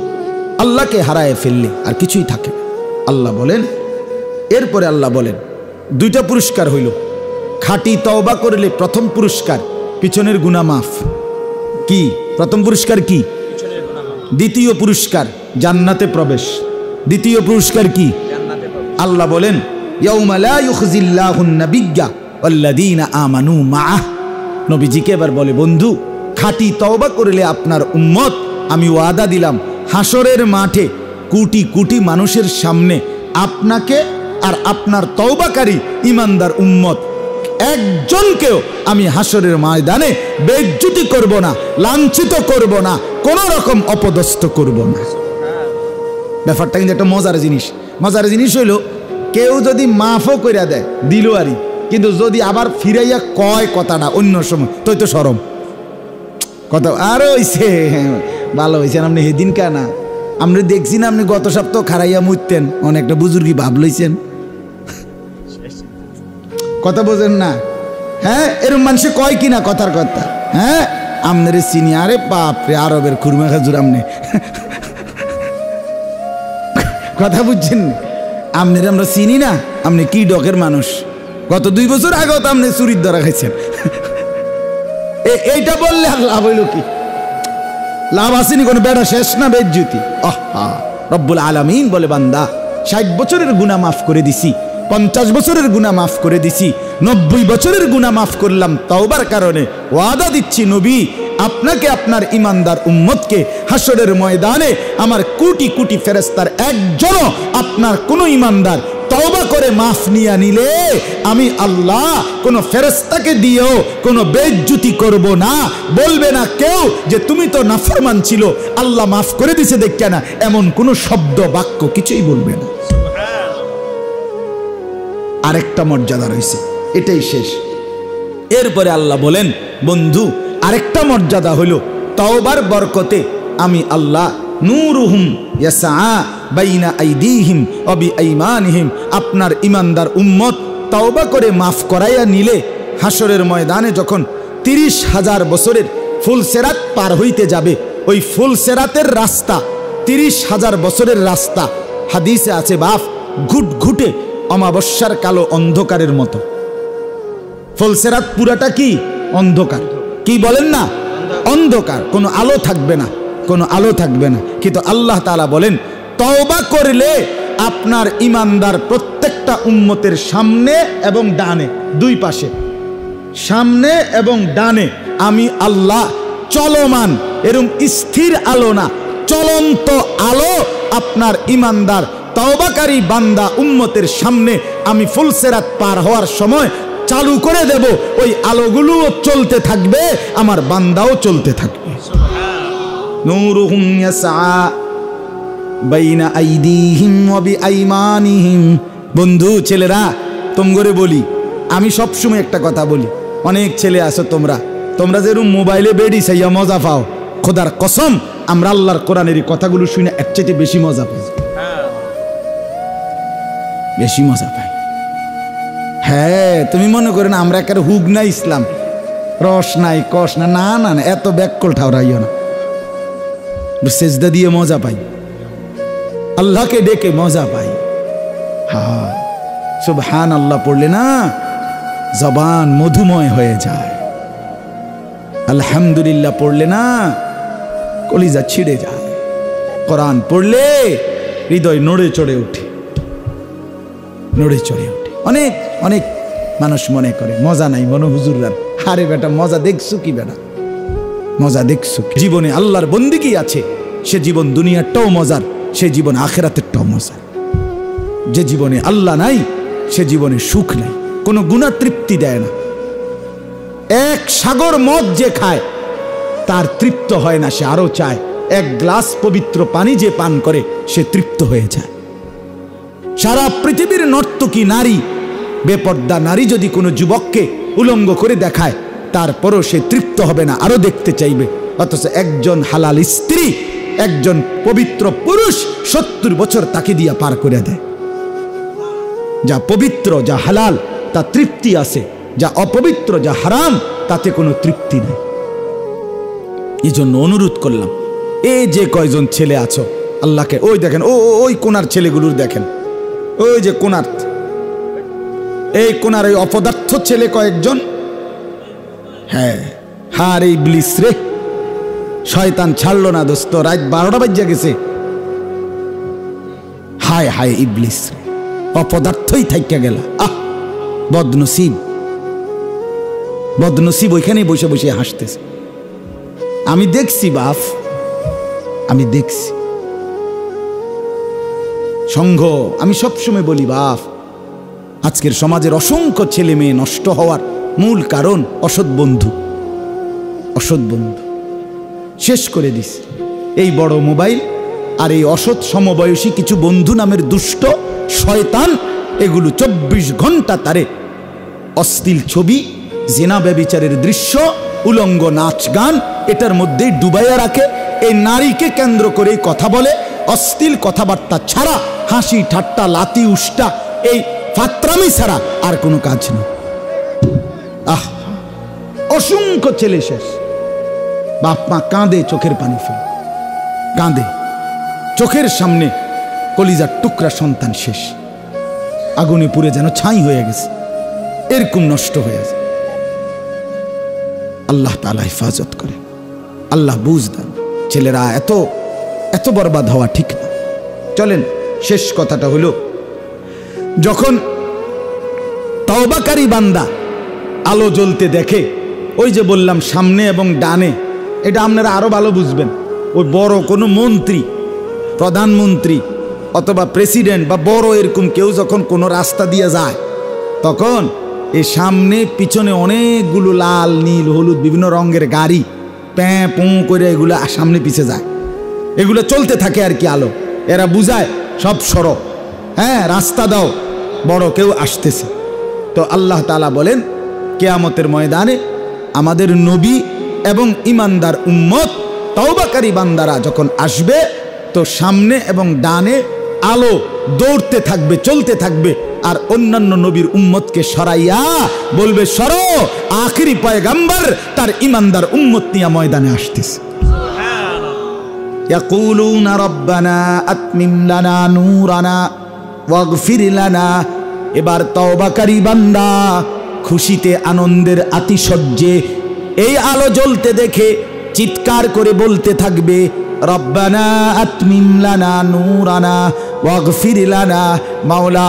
A: আল্লাহকে হারায় ফেললে আর কিছুই থাকে না। আল্লাহ বলেন, এরপরে আল্লাহ বলেন দুইটা পুরস্কার হইল। খাঁটি তওবা করলে প্রথম পুরস্কার পিছনের গুনাহ মাফ। কি প্রথম পুরস্কার? কি দ্বিতীয় পুরস্কার? জান্নাতে প্রবেশ। দ্বিতীয় পুরস্কার কি? আল্লাহ বলেন, ইয়াউমা লা ইউখজিল্লাহুন নাবিয়্যা ওয়াল্লাযীনা আমানু মাআহ। নবীজিকে এবার বলে, বন্ধু খাঁটি তওবা করলে আপনার উম্মত, আমি ওয়াদা দিলাম হাসরের মাঠে কোটি কোটি মানুষের সামনে আপনাকে আর আপনার তওবাকারী ঈমানদার উম্মত একজনকেও আমি হাসরের ময়দানে বেইজ্জতি করব না, লাঞ্ছিত করব না, কোনো রকম অপদস্থ করব না। ব্যাপারটা কিন্তু একটা মজার জিনিস। মজার জিনিস হইল, কেউ যদি মাফও কইরা দেয় দিল আরই, কিন্তু যদি আবার ফিরাইয়া কয় কথাটা অন্য সময়, তো তো শরম কথা। আর হইছে ভালো হয়েছেন আপনি সেদিন কেনা, আপনি দেখছি না আপনি গত সপ্তাহ খারাইয়া মুইতেন, অনেকটা বুজুর্গি ভাব লইছেন, কথা বোঝেন না? হ্যাঁ, এরকম মানুষে কয় কিনা কথার কথা। হ্যাঁ, আপনার চিনি, আরে বাপরে আরবের খুরমা খাজুর, আপনি কথা বুঝছেন? আপনার আমরা চিনি না, আপনি কি ডকের মানুষ, গত 2 বছর আগেও তো আপনি চুরির ধরা খাইছেন। এইটা বললে আর লাভ হইল কি? লাভ আসেনি কোনো, বেড়া শেষ না বেজ্জতি। রব্বুল আলামিন বলে, বান্দা 60 বছরের গুনাহ মাফ করে দিছি, 50 বছরের গুনাহ মাফ করে দিছি, 90 বছরের গুনাহ মাফ করলাম তওবার কারণে। ওয়াদা দিচ্ছি নবী, আপনাকে আপনার ঈমানদার উম্মতকে হাসরের ময়দানে আমার কোটি কোটি ফেরেশতার একজনও আপনার কোনো ঈমানদার তওবা করে মাফ নিয়ে নিলে আমি আল্লাহ কোনো ফেরেশতাকে দিয়েও কোনো বেইজ্জতি করব না। বলবে না কেউ যে তুমি তো নাফরমান ছিল, আল্লাহ মাফ করে দিছে দেখে না, এমন কোনো শব্দ বাক্য কিছুই বলবে না। আরেকটা মর্যাদা রয়েছে, এটাই শেষ। এরপরে আল্লাহ বলেন, বন্ধু আরেকটা মর্যাদা হলো তওবার বরকতে আমি আল্লাহ নূরুহুম ইয়াসআ বাইনা আইদিহিম ওয়া বিআইমানিহিম, আপনার ঈমানদার উম্মত তওবা করে মাফ করাইয়া নিলে হাসরের ময়দানে যখন 30,000 বছরের ফুলসেরাত পার হইতে যাবে, ওই ফুলসেরাতের রাস্তা 30,000 বছরের রাস্তা। হাদিসে আছে বাপ, ঘুটঘুটে অমাবস্যার কালো অন্ধকারের মতো। ফুলসেরাত পুরাটা কি অন্ধকার, কি বলেন না? অন্ধকার, কোনো আলো থাকবে না, কোনো আলো থাকবে না। কিন্তু আল্লাহ তাআলা বলেন, তওবা করলে আপনার ঈমানদার প্রত্যেকটা উম্মতের সামনে এবং ডানে, দুই পাশে, সামনে এবং ডানে আমি আল্লাহ চলমান, এরকম স্থির আলো না, চলন্ত আলো আপনার ঈমানদার তওবাকারী বান্দা উম্মতের সামনে আমি ফুলসেরাত পার হওয়ার সময় চালু করে দেব। ওই আলোগুলোও চলতে থাকবে, আমার বান্দাও চলতে থাকবে। নূরুহুম ইয়াসআ বাইনা আইদিহিম ওয়া বিআইমানিহিম। বন্ধু ছেলেরা, তোমগরে বলি, আমি সবসময় একটা কথা বলি, অনেক ছেলে আছো তোমরা যেরকম মোবাইলে বেডি চাইয়া মজা পাও, খোদার কসম আমরা আল্লাহর কোরআনের এই কথাগুলো শুনে এর চাইতে বেশি মজা পাই, বেশি মজা পাই। হ্যাঁ, তুমি মনে করেন আমরা একেবারে হুক না ইসলাম, রস নাই কষ না, না না না, এত ব্যাককল ঠাউরাইও না। সেজদা দিয়ে মজা পাই, আল্লাহকে ডেকে মজা পাই। হ্যাঁ, সুবহান আল্লাহ পড়লে না জবান মধুময় হয়ে যায়, আলহামদুলিল্লাহ পড়লে না কলিজা ছিঁড়ে যায়, কোরআন পড়লে হৃদয় নড়ে চড়ে ওঠে, নড়ে চড়ে ওঠে। অনেক অনেক মানুষ মনে করে মজা নাই মনে হুজুররা, আরে বেটা মজা দেখছো কি বেটা, মজা দেখছো? জীবনে আল্লাহর বন্দিগি আছে, সে জীবন দুনিয়ারটাও মজার, সে জীবন আখিরাতেরটাও মজার। যে জীবনে আল্লাহ নাই সে জীবনে সুখ নাই, কোনো গুনাহ তৃপ্তি দেয় না। এক সাগর মদ যে খায় তার তৃপ্ত হয় না, সে আরো চায়। এক গ্লাস পবিত্র পানি যে পান করে সে তৃপ্ত হয়ে যায়। সারা পৃথিবীর নর্তকী নারী, বেপর্দা নারী যদি কোনো যুবককে উলঙ্গ করে দেখায় তারপরও সে তৃপ্ত হবে না, আরো দেখতে চাইবে। অথচ একজন হালাল স্ত্রী, একজন পবিত্র পুরুষ 70 বছর তাকে দিয়া পার করে দেয়। যা পবিত্র, যা হালাল তা তৃপ্তি আছে, যা অপবিত্র, যা হারাম তাতে কোনো তৃপ্তি নেই। এই জন্য অনুরোধ করলাম, এই যে কয়জন ছেলে আছো আল্লাহকে, ওই দেখেন ওই কোনার ছেলেগুলোর দেখেন, ওই যে কোনার, এই কোনার ওই অপদার্থ ছেলে কয়েকজন, হ্যাঁ হার এই ইবলিস রে, শয়তান ছাড়লো না দোস্ত, রাত 12টা বাজে গেছে। হায় হায় ইবলিস রে, অপদার্থই থাইকা গেল। আহ বদনসিব, বদনসিব ওইখানেই বসে বসে হাসতেছে। আমি দেখছি বাপ, আমি দেখছি সংঘ। আমি সবসময় বলি বাপ, আজকের সমাজের অসংখ্য ছেলে মেয়ে নষ্ট হওয়ার মূল কারণ অসৎ বন্ধু। অসৎ বন্ধু শেষ করে দিস এই বড় মোবাইল আর এই অসৎ সমবয়সী কিছু বন্ধু নামের দুষ্ট শয়তান। এগুলো 24 ঘন্টা তারে অশ্লীল ছবি, জিনা ব্যভিচারের দৃশ্য, উলঙ্গ নাচ গান এটার মধ্যেই ডুবাইয়া রাখে। এই নারীকে কেন্দ্র করে কথা বলে, অশ্লীল কথাবার্তা ছাড়া, হাসি ঠাট্টা লাতি উষ্টা, এই ফাত্রামি ছাড়া আর কোনো কাজ নেই। আহ অসংখ্য ছেলে শেষ। বাপ মা কাঁদে, চোখের পানি ফেলে কাঁদে, চোখের সামনে কলিজার টুকরা সন্তান শেষ, আগুনে পুড়ে যেন ছাই হয়ে গেছে, এরকম নষ্ট হয়ে যায়। আল্লাহ তাআলা হেফাজত করে, আল্লাহ বুঝ দেন। ছেলেরা এত এত বরবাদ হওয়া ঠিক না। চলেন শেষ কথাটা হলো, যখন তওবাকারী বান্দা আলো জ্বলতে দেখে, ওই যে বললাম সামনে এবং ডানে, এটা আপনারা আরো ভালো বুঝবেন। ওই বড় কোনো মন্ত্রী, প্রধানমন্ত্রী অথবা প্রেসিডেন্ট বা বড় এরকম কেউ যখন কোনো রাস্তা দিয়ে যায়, তখন এই সামনে পিছনে অনেকগুলো লাল নীল হলুদ বিভিন্ন রঙের গাড়ি প্যাঁ পোঁ করে এগুলো সামনে পিছে যায়, এগুলো চলতে থাকে আর কি। আলো এরা বুঝায় সব সরো, হ্যাঁ রাস্তা দাও, বড় কেউ আসতেছে। তো আল্লাহ তাআলা বলেন, কিয়ামতের ময়দানে আমাদের নবী এবং ইমানদার উম্মত তওবাকারী বান্দারা যখন আসবে, তো সামনে এবং ডানে আলো দৌড়তে থাকবে, চলতে থাকবে, আর অন্যান্য নবীর উম্মতকে সরাইয়া বলবে সরো, আখিরি পয়গম্বর তার ইমানদার উম্মত নিয়ে ময়দানে আসতেছে। ইয়াকুলুনা রব্বানা আতমিম লানা নূরানা ওয়াগফির লানা। এবার তওবাকারী বান্দা খুশিতে আনন্দের আতিশয্যে এই আলো জ্বলতে দেখে চিৎকার করে বলতে থাকবে, রব্বানা আতমিম লানা নূরানা ওয়াগফির লানা। মাওলা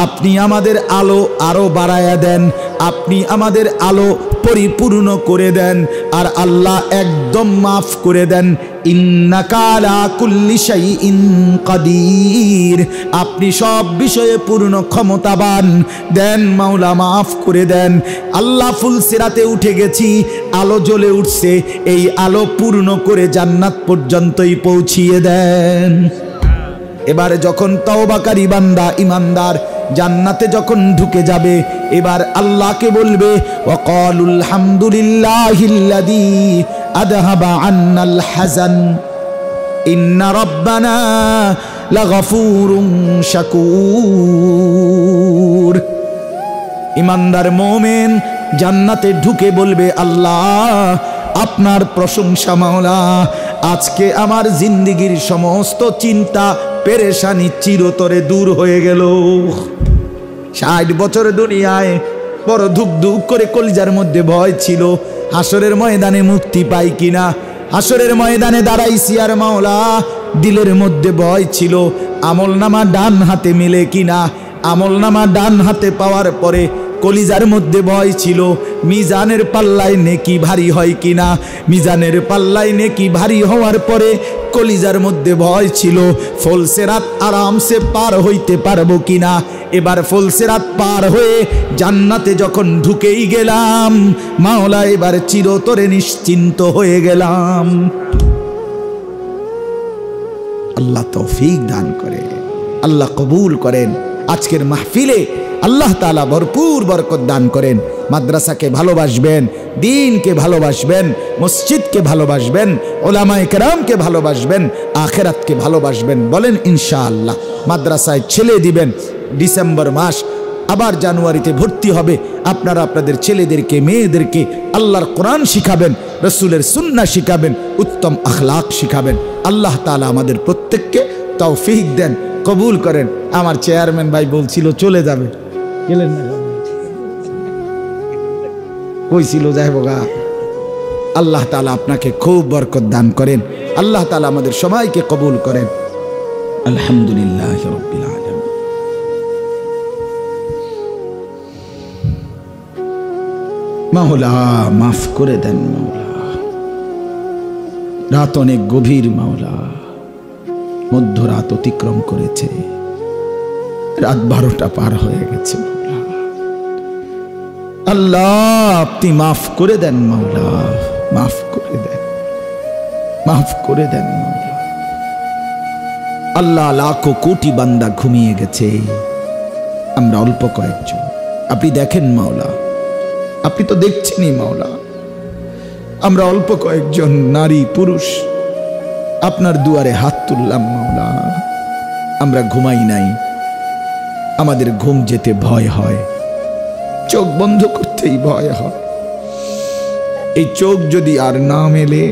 A: আপনি আমাদের আলো আরো বাড়ায়া দেন, আপনি আমাদের আলো পরিপূর্ণ করে দেন, আর আল্লাহ একদম মাফ করে দেন। ইন্নাকা আলা কুল্লি শাইইন কাদির, আপনি সব বিষয়ে পূর্ণ ক্ষমতাবান, দেন মাওলা মাফ করে দেন। আল্লাহ ফুলসিরাতে উঠে গেছি, আলো জ্বলে উঠছে, এই আলো পূর্ণ করে জান্নাত পর্যন্তই পৌঁছিয়ে দেন। এবারে যখন তওবাকারী বান্দা ইমানদার জান্নাতে যখন ঢুকে যাবে, এবার আল্লাহকে বলবে, ওয়াকালুল হামদুলিল্লাহিল্লাযী আযহাবা আন্নাল হাযান ইন্না রাব্বানা লাগাফুরুন শাকুর। ইমানদার মুমিন জান্নাতে ঢুকে বলবে, আল্লাহ আপনার প্রশংসা মাওলা, আজকে আমার জিন্দেগির সমস্ত চিন্তা পেরেশানি চিরতরে দূর হয়ে গেল। 60 বছর দুনিয়ায় বড় ধুক ধুক করে কলিজার মধ্যে ভয় ছিল, হাসরের ময়দানে মুক্তি পাই কিনা। হাসরের ময়দানে দাঁড়াইছি আর মাওলা দিলের মধ্যে ভয় ছিল, আমলনামা ডান হাতে মিলে কিনা। আমলনামা ডান হাতে পাওয়ার পরে কলিজার মধ্যে ভয় ছিল, মিজানের পাল্লায় নেকি ভারী হয় কিনা। মিজানের পাল্লায় নেকি ভারী হওয়ার পরে কলিজার মধ্যে ভয় ছিল, ফলসেরাত আরামসে পার হইতে পারবো কিনা। এবার ফলসেরাত পার হয়ে জান্নাতে যখন ঢুকেই গেলাম মাওলা, এবার চিরতরে নিশ্চিন্ত হয়ে গেলাম। আল্লাহ তৌফিক দান করে, আল্লাহ কবুল করেন। আজকের মাহফিলে আল্লাহ তাআলা ভরপুর বরকত দান করেন। মাদ্রাসাকে ভালোবাসবেন, দ্বীনকে ভালোবাসবেন, মসজিদকে ভালোবাসবেন, ওলামায়ে কেরামকে ভালোবাসবেন, আখিরাতকে ভালোবাসবেন। বলেন ইনশাআল্লাহ। মাদ্রাসায় ছেলে দিবেন, ডিসেম্বর মাস আবার জানুয়ারিতে ভর্তি হবে। আপনারা আপনাদের ছেলেদেরকে মেয়েদেরকে আল্লাহর কোরআন শিখাবেন, রসুলের সুন্নাহ শিখাবেন, উত্তম আখলাক শিখাবেন। আল্লাহ তাআলা আমাদের প্রত্যেককে তৌফিক দেন, কবুল করেন। আমার চেয়ারম্যান ভাই বলছিল চলে যাবে, গেলেন না, কইছিল যাই বগা। আল্লাহ তাআলা আপনাকে খুব বরকত দান করেন। আল্লাহ তাআলা আমাদের সবাইকে কবুল করেন। আলহামদুলিল্লাহ রাব্বিল আলামিন। মাওলা মাফ করে দেন মাওলা, রাত অনেক গভীর মাওলা, মধ্যরাত অতিক্রম করেছে, রাত 12টা পার হয়ে গেছে মাওলা। আল্লাহ আপনি মাফ করে দেন মাওলা, মাফ করে দেন, মাফ করে দেন মাওলা। আল্লাহ লাখো কোটি বান্দা ঘুমিয়ে গেছে, আমরা অল্প কয়েকজন। আপনি দেখেন মাওলা, আপনি তো দেখছেনই মাওলা। আমরা অল্প কয়েকজন নারী পুরুষ আপনার দুয়ারে হাত তুললাম মাওলা। আমরা ঘুমাই নাই, আমাদের ঘুম যেতে ভয় হয়, চোখ বন্ধ করতেই ভয় হয়। এই চোখ যদি আর না মেলে,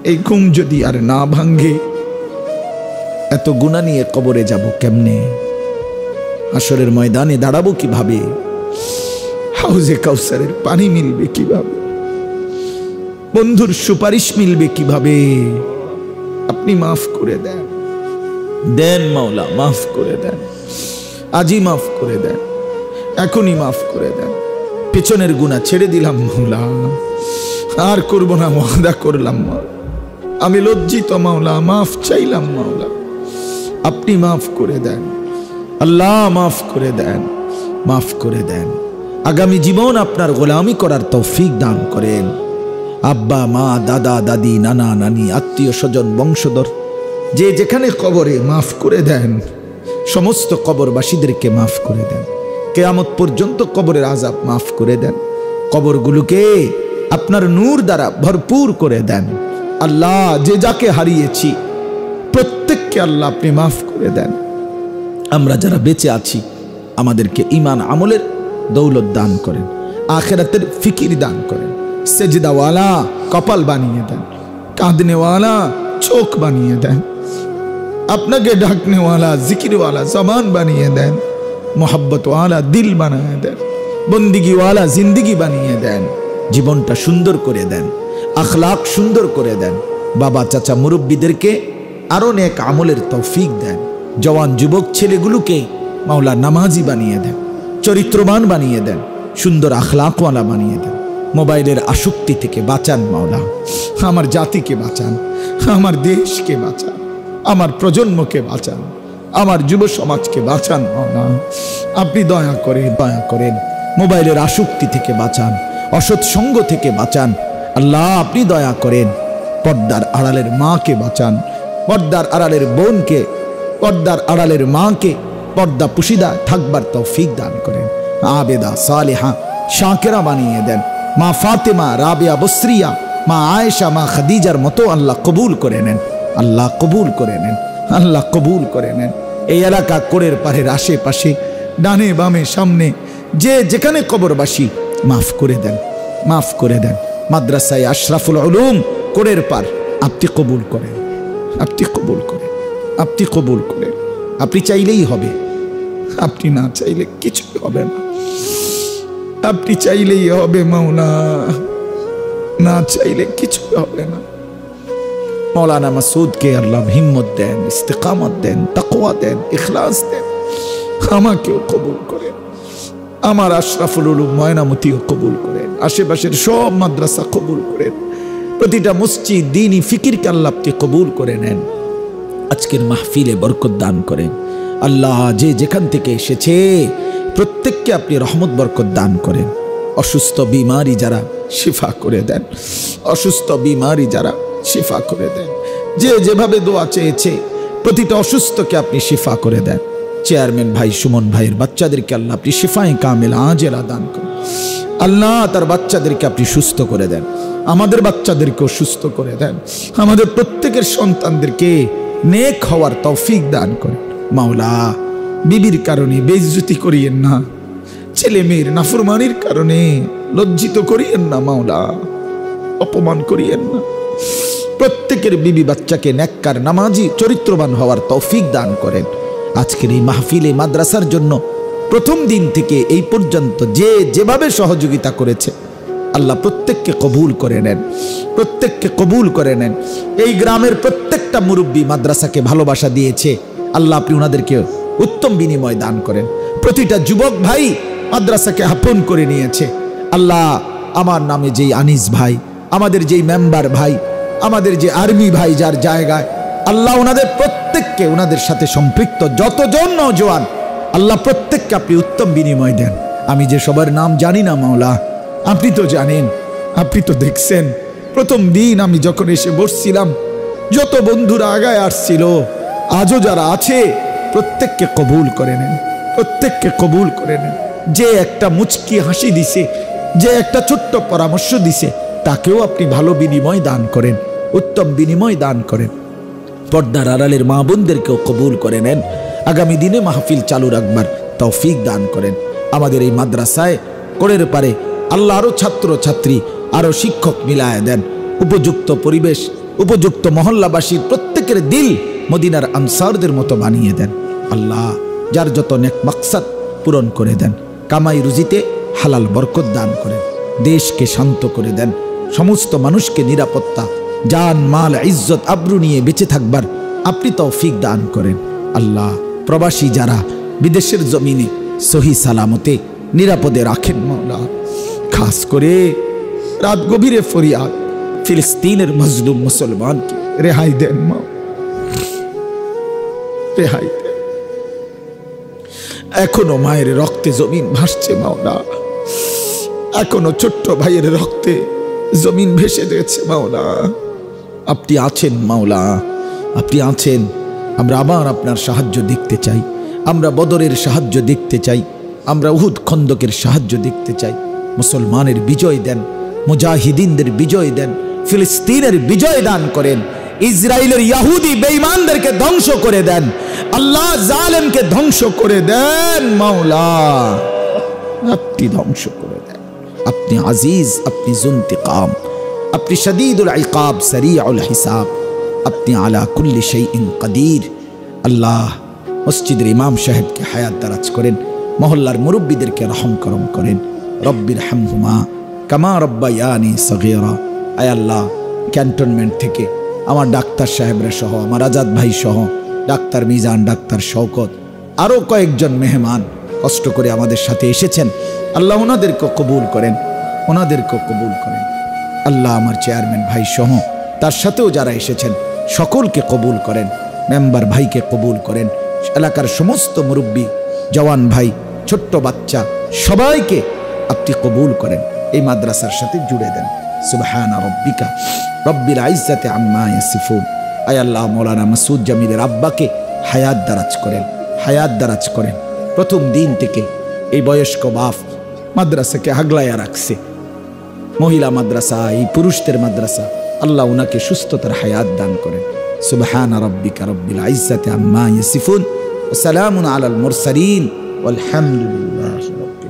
A: এই ঘুম যদি আর না ভাঙ্গে, এত গুনাহ নিয়ে কবরে যাব কেমনে? হাসরের ময়দানে দাঁড়াবো কিভাবে? হাউজে কাউসারের পানি মিলবে কিভাবে? বন্ধুর সুপারিশ মিলবে কিভাবে? আপনি মাফ করে দেন, দেন মাওলা, মাফ করে দেন। আজই মাফ করে দেন, এখনই মাফ করে দেন। পেছনের গুনাহ ছেড়ে দিলাম মাওলা, আর করব না, ওয়াদা করলাম মাওলা। আমি লজ্জিত মাওলা, মাফ চাইলাম মাওলা, আপনি মাফ করে দেন। আল্লাহ মাফ করে দেন, মাফ করে দেন। আগামী জীবন আপনার গোলামি করার তৌফিক দান করেন। আব্বা মা দাদা দাদি নানা নানি আত্মীয় স্বজন বংশধর যে যেখানে কবরে, মাফ করে দেন। সমস্ত কবরবাসীদেরকে মাফ করে দেন। কিয়ামত পর্যন্ত কবরের আযাব মাফ করে দেন। কবরগুলোকে আপনার নূর দ্বারা ভরপুর করে দেন। আল্লাহ যে যাকে হারিয়েছি প্রত্যেককে আল্লাহ আপনি মাফ করে দেন। আমরা যারা বেঁচে আছি আমাদেরকে ঈমান আমলের দৌলত দান করেন, আখিরাতের ফিকির দান করেন। সেজদাওয়ালা কপাল বানিয়ে দেন, কাঁদনেওয়ালা চোখ বানিয়ে দেন, আপনাকে ডাকনেওয়ালা জিকিরওয়ালা জবান বানিয়ে দেন, মোহাব্বতওয়ালা দিল বানিয়ে দেন, বন্দিগিওয়ালা জিন্দিগি বানিয়ে দেন। জীবনটা সুন্দর করে দেন, আখলাক সুন্দর করে দেন। বাবা চাচা মুরব্বীদেরকে আরো নেক আমলের তৌফিক দেন। জওয়ান যুবক ছেলেগুলোকে মাওলা নামাজি বানিয়ে দেন, চরিত্রবান বানিয়ে দেন, সুন্দর আখলাকওয়ালা বানিয়ে দেন। মোবাইলের আসক্তি থেকে বাঁচান মাওলা, আমার জাতিকে বাঁচান, আমার দেশকে বাঁচান, আমার প্রজন্মকে বাঁচান, আমার যুব সমাজকে বাঁচান মাওলা। আপনি দয়া করেন, দয়া করেন। মোবাইলের আসক্তি থেকে বাঁচান, অসৎ সঙ্গ থেকে বাঁচান। আল্লাহ আপনি দয়া করেন। পর্দার আড়ালের মাকে বাঁচান, পর্দার আড়ালের বোনকে, পর্দার আড়ালের মাকে পর্দা পুশিদা থাকবার তৌফিক দান করেন। আবেদা সালেহা শাকেরা বানিয়ে দেন। মা ফাতেমা, রাবিয়া, বসরিয়া, মা আয়েশা, মা খাদিজার মতো আল্লাহ কবুল করে নেন। আল্লাহ কবুল করে নেন, আল্লাহ কবুল করে নেন। এই এলাকা কোরের পাড়ের আশেপাশে ডানে বামে সামনে যে যেখানে কবরবাসী মাফ করে দেন, মাফ করে দেন। মাদ্রাসায় আশরাফুল উলুম কোরের পার আপনি কবুল করেন, আপনি কবুল করেন, আপনি কবুল করেন। আপনি চাইলেই হবে, আপনি না চাইলে কিছুই হবে না। আপনি চাইলেই হবে মাওলা, না চাইলে কিছুই হবে না। মৌলানা মাসুদকে আল্লাহ হিম্মত দেন, ইস্তেকামত দেন, তাকওয়া দেন, ইখলাস দেন। আমাকেও কবুল করেন, আমার আশরাফুল উলুম ময়নামতিও কবুল করেন, আশেপাশের সব মাদ্রাসা কবুল করেন, প্রতিটা মসজিদ দ্বীনি ফিকিরকে আল্লাহ আপনি কবুল করে নেন। আজকের মাহফিলে বরকত দান করেন আল্লাহ। যে যেখান থেকে এসেছে প্রত্যেককে আপনি রহমত বরকত দান করেন। অসুস্থ বিমারি যারা শিফা করে দেন, অসুস্থ বিমারি যারা শিফা করে দেন। যে যেভাবে দোয়া চেয়েছে প্রতিটা অসুস্থকে আপনি শিফা করে দেন। চেয়ারম্যান ভাই সুমন ভাইয়ের বাচ্চাদেরকে আল্লাহ আপনি শিফায়ে কামিলা আজেলা দান করেন। আল্লাহ তার বাচ্চাদেরকে আপনি সুস্থ করে দেন, আমাদের বাচ্চাদেরকেও সুস্থ করে দেন। আমাদের প্রত্যেকের সন্তানদেরকে নেক হওয়ার তৌফিক দান করেন মাওলা। বিবির কারণে বেইজ্জতি করিয়েন না, ছেলে মেয়ের নাফরমানির কারণে লজ্জিত করিয়েন না মাওলা, অপমান করিয়েন না। প্রত্যেকের বিবি বাচ্চাকে নেককার নামাজি চরিত্রবান হওয়ার তৌফিক দান করেন। আজকের এই মাহফিলে মাদ্রাসার জন্য প্রথম দিন থেকে এই পর্যন্ত যে যেভাবে সহযোগিতা করেছে আল্লাহ প্রত্যেককে কবুল করে নেন, প্রত্যেককে কবুল করে নেন। এই গ্রামের প্রত্যেকটা মুরব্বী মাদ্রাসাকে ভালোবাসা দিয়েছে, আল্লাহ আপনি ওনাদেরকে উত্তম বিনিময় দান করেন। প্রতিটা যুবক ভাই মাদ্রাসাকে আপন করে নিয়েছে। আল্লাহ আমার নামে যেই আনিস ভাই, আমাদের যেই মেম্বার ভাই, আমাদের যে আর্মি ভাই যার জায়গায়, আল্লাহ ওনাদের প্রত্যেককে ওনাদের সাথে সম্পৃক্ত যতজন নওজোয়ান আল্লাহ প্রত্যেককে আপনি উত্তম বিনিময় দেন। আমি যে সবার নাম জানি না মাওলা, আপনি তো জানেন, আপনি তো দেখছেন। প্রথম দিন আমি যখন এসে বসছিলাম যত বন্ধুরা আগায় আসছিল, আজও যারা আছে প্রত্যেককে কবুল করে নেন, প্রত্যেককে কবুল করে নেন। যে একটা মুচকি হাসি দিছে, যে একটা ছোট্ট পরামর্শ দিছে, তাকেও আপনি ভালো বিনিময় দান করেন, উত্তম বিনিময় দান করেন। পর্দার আড়ালের মা বোনদেরকেও কবুল করে নেন। আগামী দিনে মাহফিল চালু রাখবার তৌফিক দান করেন। আমাদের এই মাদ্রাসায় কোরের পারে আল্লাহ আরো ছাত্র ছাত্রী, আরো শিক্ষক মিলায় দেন। উপযুক্ত পরিবেশ, উপযুক্ত মহল্লাবাসীর প্রত্যেকের দিল মদিনার আনসারদের মতো বানিয়ে দেন। আল্লাহ যার যত নেক মাকসাদ পূরণ করে দেন। কামাই রুজিতে হালাল বরকত দান করেন। দেশকে শান্ত করে দেন। সমস্ত মানুষকে নিরাপত্তা, জান মাল ইজ্জত আবরু নিয়ে বেঁচে থাকবার আপনি তৌফিক দান করেন। আল্লাহ প্রবাসী যারা বিদেশের জমিনে সহি সালামতে নিরাপদে রাখেন মাওলা। খাস করে রাত গভীরে ফরিয়াদ, ফিলিস্তিনের মজলুম মুসলমানকে রেহাই দেন মা, রেহাই দেন। এখনো মায়ের রক্তে জমিন ভাসছে মাওলা, এখনো ছোট্ট ভাইয়ের রক্তে জমিন ভেসে দিয়েছে মাওলা। আপনি আছেন মাওলা, আপনি আছেন। আমরা আবার আপনার সাহায্য দেখতে চাই, আমরা বদরের সাহায্য দেখতে চাই, আমরা উহুদ খন্দকের সাহায্য দেখতে চাই। মুসলমানের বিজয় দেন, মুজাহিদিনদের বিজয় দেন, ফিলিস্তিনের বিজয় দান করেন। ইসরায়েলের ইহুদি বেঈমানদেরকে ধ্বংস করে দেন। আল্লাহ জালেমকে ধ্বংস করে দেন মাওলা, আপনি ধ্বংস করে দেন। আপনি আজিজ, আপনি যুনতিকাম, আপনি শদীদুল ইকাব, সরিউল হিসাব, আপনি আলা কুল্লি শাইইন কাদির। আল্লাহ মসজিদের ইমাম সাহেবকে হায়াত দারাজ করেন, মহল্লার মুরব্বীদেরকে রহম করম করেন। রব্বির হামহুমা কামা রব্বায়ানি সগীরা। আয় আল্লাহ, ক্যান্টনমেন্ট থেকে আমার ডাক্তার সাহেবরা সহ, আমার আজাদ ভাই সহ, ডাক্তার মিজান, ডাক্তার শওকত, আরও কয়েকজন মেহমান কষ্ট করে আমাদের সাথে এসেছেন। আল্লাহ ওনাদেরকেও কবুল করেন, ওনাদেরকেও কবুল করেন। আল্লাহ আমার চেয়ারম্যান ভাই সহ তার সাথেও যারা এসেছেন সকলকে কবুল করেন। মেম্বার ভাইকে কবুল করেন। এলাকার সমস্ত মুরব্বী, জওয়ান ভাই, ছোট্ট বাচ্চা সবাইকে আপনি কবুল করেন, এই মাদ্রাসার সাথে জুড়ে দেন। সুবহান রব্বিকা রব্বিল ইজ্জাতি আম্মা ইয়াসিফুন। আয় আল্লাহ মৌলানা মাসুদ জামিলের আব্বাকে হায়াত দারাজ করেন, হায়াত দারাজ করেন। প্রথম দিন থেকে এই বয়স্ক বাপ মাদ্রাসাকে আগলাইয়া রাখছে, মহিলা মাদ্রাসা, এই পুরুষদের মাদ্রাসা। আল্লাহ ওনাকে সুস্থতার হায়াত দান করেন। সুবহান রাব্বিকা রাব্বিল ইজ্জাতি আম্মা ইয়াসিফুন ওয়া সালামুন আলাল মুরসালিন ওয়ালহামদুলিল্লাহি রাব্বিল